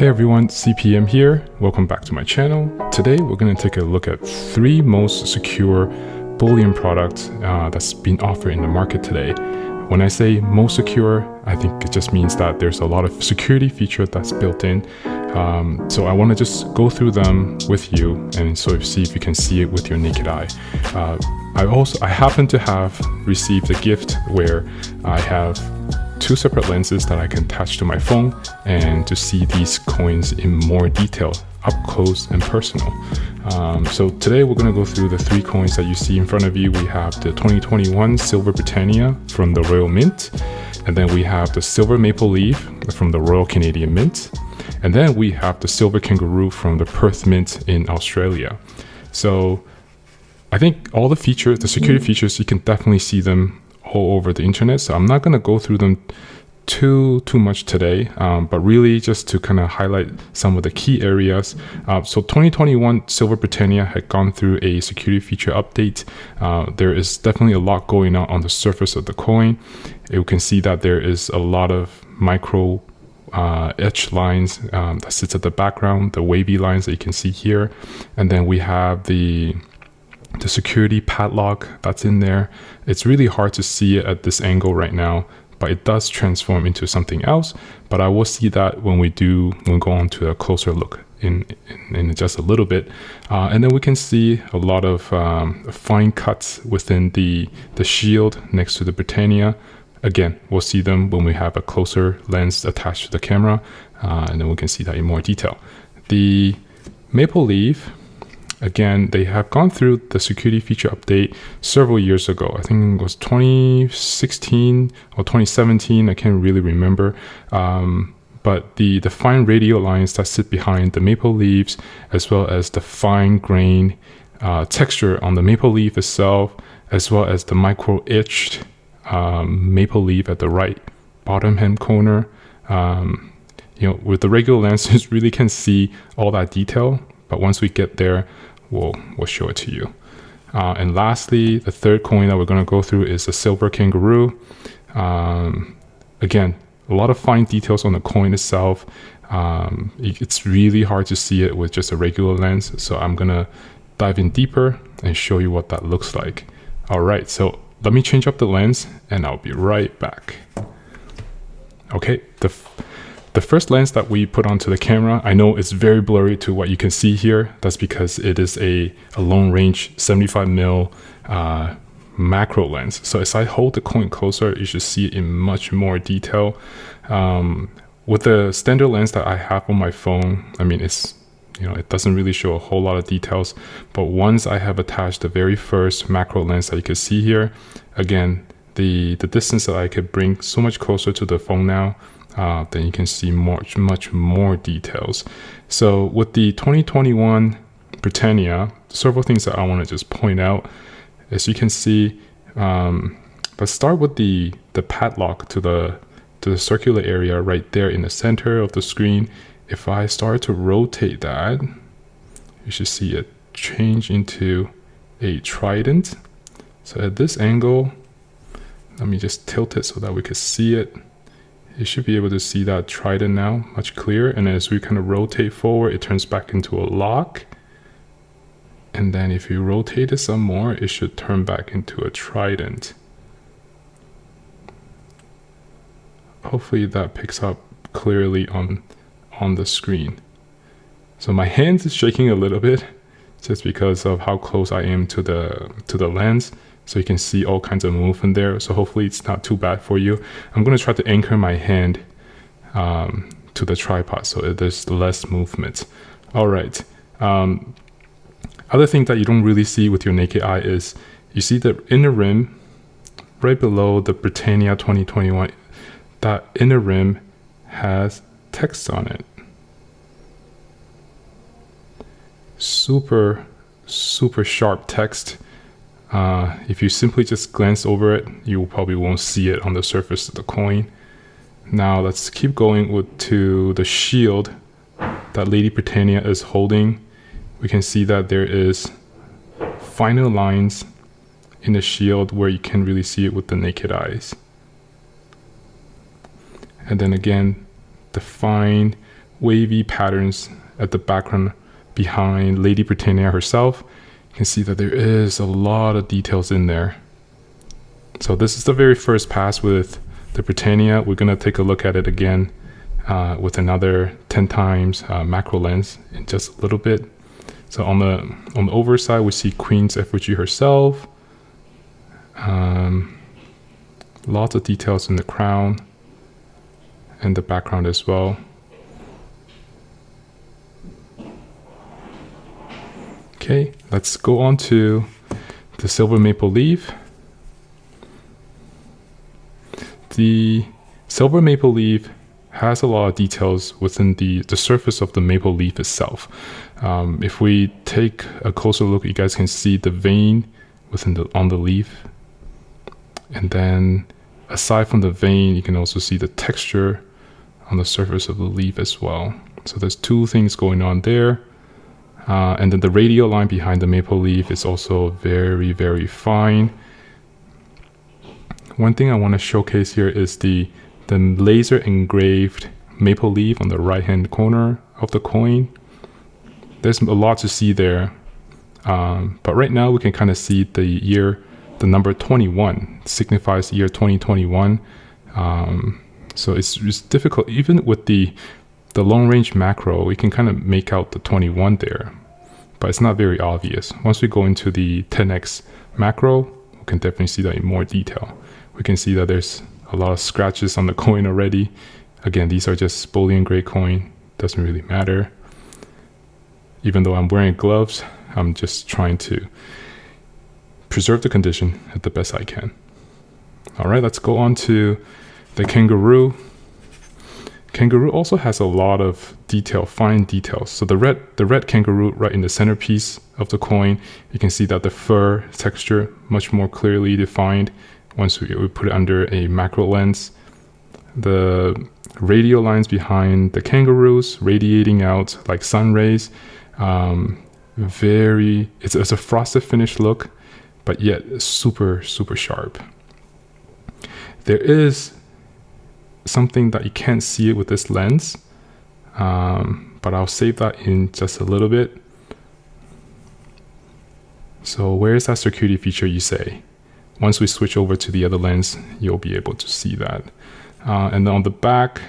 Hey everyone, CPM here. Welcome back to my channel. Today we're going to take a look at 3 most secure bullion products that's been offered in the market today. When I say most secure, I think it just means that there's a lot of security feature that's built in. So I want to just go through them with you and sort of see if you can see it with your naked eye. I happen to have received a gift where I have 2 separate lenses that I can attach to my phone and to see these coins in more detail, up close and personal. So today we're going to go through the 3 coins that you see in front of you. We have the 2021 Silver Britannia from the Royal Mint, and then we have the Silver Maple Leaf from the Royal Canadian Mint, and then we have the Silver Kangaroo from the Perth Mint in Australia. So I think all the features, the security features, you can definitely see them all over the internet, so I'm not going to go through them too much today, but really just to kind of highlight some of the key areas. So 2021 Silver Britannia had gone through a security feature update. There is definitely a lot going on the surface of the coin. You can see that there is a lot of micro etched lines that sits at the background, the wavy lines that you can see here, and then we have the security padlock that's in there. It's really hard to see it at this angle right now, but it does transform into something else. But I will see that when we go on to a closer look in just a little bit. And then we can see a lot of fine cuts within the shield next to the Britannia. Again, we'll see them when we have a closer lens attached to the camera, and then we can see that in more detail. The Maple Leaf, again, they have gone through the security feature update several years ago. I think it was 2016 or 2017. I can't really remember. But the fine radial lines that sit behind the maple leaves, as well as the fine grain texture on the maple leaf itself, as well as the micro etched maple leaf at the right bottom hand corner. With the regular lens, you really can see all that detail. But once we get there, we'll show it to you. And lastly, the 3rd coin that we're going to go through is the Silver Kangaroo. Again, a lot of fine details on the coin itself. It's really hard to see it with just a regular lens. So I'm going to dive in deeper and show you what that looks like. All right, so let me change up the lens and I'll be right back. Okay, the first lens that we put onto the camera, I know it's very blurry to what you can see here. That's because it is a long range 75mm macro lens. So as I hold the coin closer, you should see it in much more detail. With the standard lens that I have on my phone, I mean, it doesn't really show a whole lot of details. But once I have attached the very first macro lens that you can see here, again, the distance that I could bring so much closer to the phone now, then you can see much more details. So with the 2021 Britannia, several things that I want to just point out. As you can see, let's start with the padlock to the circular area right there in the center of the screen. If I start to rotate that, you should see it change into a trident. So at this angle, let me just tilt it so that we can see it. You should be able to see that trident now much clearer. And as we kind of rotate forward, it turns back into a lock. And then if you rotate it some more, it should turn back into a trident. Hopefully that picks up clearly on the screen. So my hands is shaking a little bit just because of how close I am to the lens. So you can see all kinds of movement there. So hopefully it's not too bad for you. I'm going to try to anchor my hand to the tripod so there's less movement. All right. Other thing that you don't really see with your naked eye is you see the inner rim right below the Britannia 2021. That inner rim has text on it. Super sharp text. If you simply just glance over it, you probably won't see it on the surface of the coin. Now let's keep going to the shield that Lady Britannia is holding. We can see that there is finer lines in the shield where you can really see it with the naked eyes. And then again, the fine wavy patterns at the background behind Lady Britannia herself. You can see that there is a lot of details in there. So this is the very first pass with the Britannia. We're going to take a look at it again with another 10 times macro lens in just a little bit. So on the overside, we see Queen's effigy herself. Lots of details in the crown and the background as well. Okay, let's go on to the silver maple leaf. The silver maple leaf has a lot of details within the surface of the maple leaf itself. If we take a closer look, you guys can see the vein on the leaf. And then aside from the vein, you can also see the texture on the surface of the leaf as well. So there's two things going on there. And then the radial line behind the maple leaf is also very, very fine. One thing I want to showcase here is the laser engraved maple leaf on the right hand corner of the coin. There's a lot to see there. But right now we can kind of see the number 21 signifies the year 2021. So it's difficult, even with the long range macro, we can kind of make out the 21 there, but it's not very obvious. Once we go into the 10x macro, we can definitely see that in more detail. We can see that there's a lot of scratches on the coin already. Again, these are just bullion grade coin, doesn't really matter. Even though I'm wearing gloves, I'm just trying to preserve the condition at the best I can. All right, let's go on to the kangaroo. Kangaroo also has a lot of detail, fine details. So the red kangaroo right in the centerpiece of the coin, you can see that the fur texture much more clearly defined once we put it under a macro lens. The radial lines behind the kangaroos radiating out like sun rays. It's a frosted finish look, but yet super, super sharp. There is something that you can't see it with this lens, but I'll save that in just a little bit. So where is that security feature, you say? Once we switch over to the other lens, you'll be able to see that. And then on the back,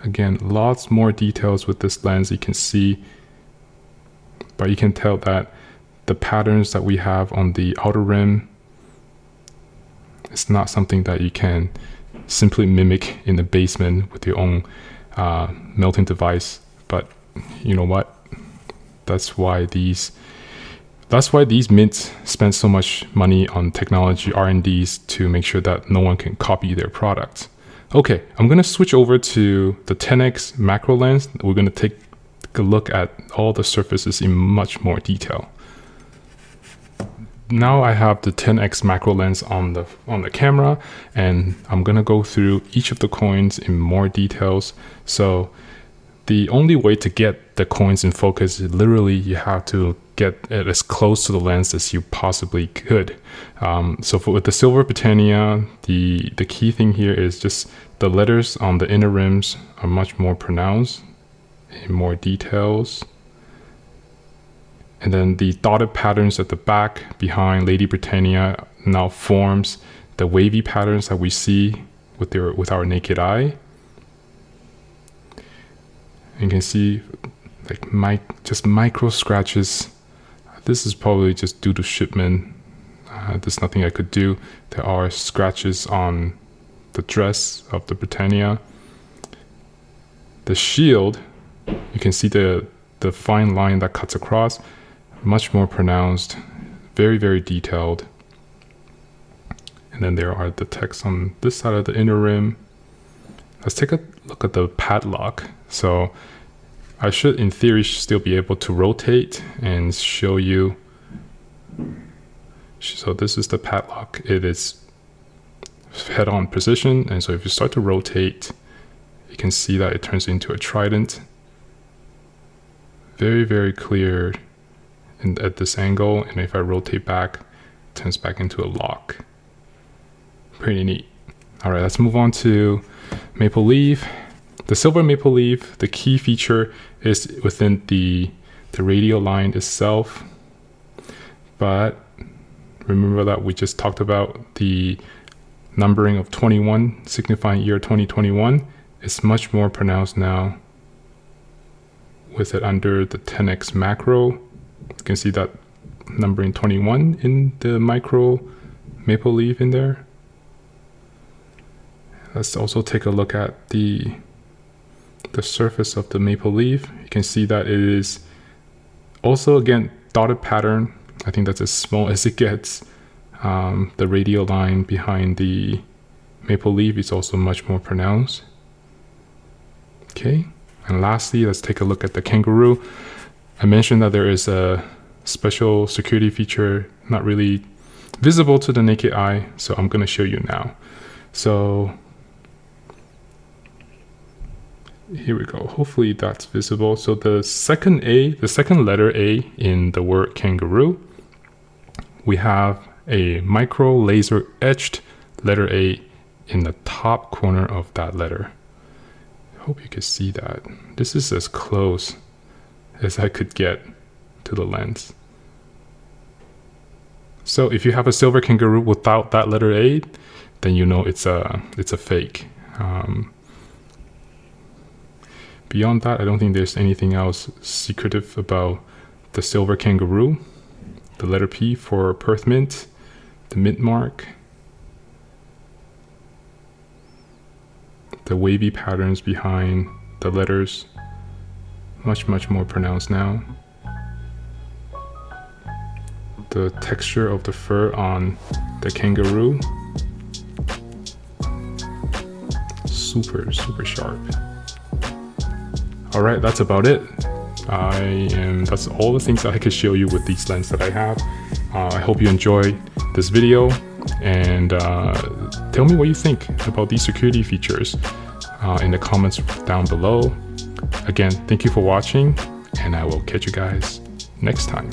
again, lots more details with this lens you can see, but you can tell that the patterns that we have on the outer rim, it's not something that you can simply mimic in the basement with your own melting device. But you know what? That's why these mints spend so much money on technology R&Ds to make sure that no one can copy their products. Okay, I'm gonna switch over to the 10x macro lens. We're gonna take a look at all the surfaces in much more detail. Now I have the 10x macro lens on the camera, and I'm gonna go through each of the coins in more details. So the only way to get the coins in focus is literally you have to get it as close to the lens as you possibly could. With the Silver Britannia, the key thing here is just the letters on the inner rims are much more pronounced in more details. And then the dotted patterns at the back behind Lady Britannia now forms the wavy patterns that we see with our naked eye. You can see like just micro scratches. This is probably just due to shipment. There's nothing I could do. There are scratches on the dress of the Britannia. The shield, you can see the fine line that cuts across, much more pronounced, very, very detailed. And then there are the text on this side of the inner rim. Let's take a look at the padlock. So I should, in theory, still be able to rotate and show you. So this is the padlock. It is head-on position, and so if you start to rotate, you can see that it turns into a trident. Very, very clear at this angle, and if I rotate back, it turns back into a lock. Pretty neat. All right, let's move on to maple leaf. The silver maple leaf, the key feature is within the radial line itself. But remember that we just talked about the numbering of 21 signifying year 2021. It's much more pronounced now with it under the 10x macro. You can see that numbering 21 in the micro maple leaf in there. Let's also take a look at the surface of the maple leaf. You can see that it is also, again, dotted pattern. I think that's as small as it gets. The radial line behind the maple leaf is also much more pronounced. Okay, and lastly, let's take a look at the kangaroo. I mentioned that there is a special security feature not really visible to the naked eye, so I'm going to show you now. So here we go. Hopefully that's visible. So the second letter A in the word kangaroo, we have a micro laser etched letter A in the top corner of that letter. I hope you can see that. This is as close as I could get to the lens. So if you have a silver kangaroo without that letter A, then you know it's a fake. Beyond that, I don't think there's anything else secretive about the silver kangaroo. The letter P for Perth Mint, the mint mark, the wavy patterns behind the letters, much more pronounced now. The texture of the fur on the kangaroo, super sharp. All right, that's about it. That's all the things that I could show you with these lenses that I have. I hope you enjoyed this video, and tell me what you think about these security features in the comments down below. Again, thank you for watching, and I will catch you guys next time.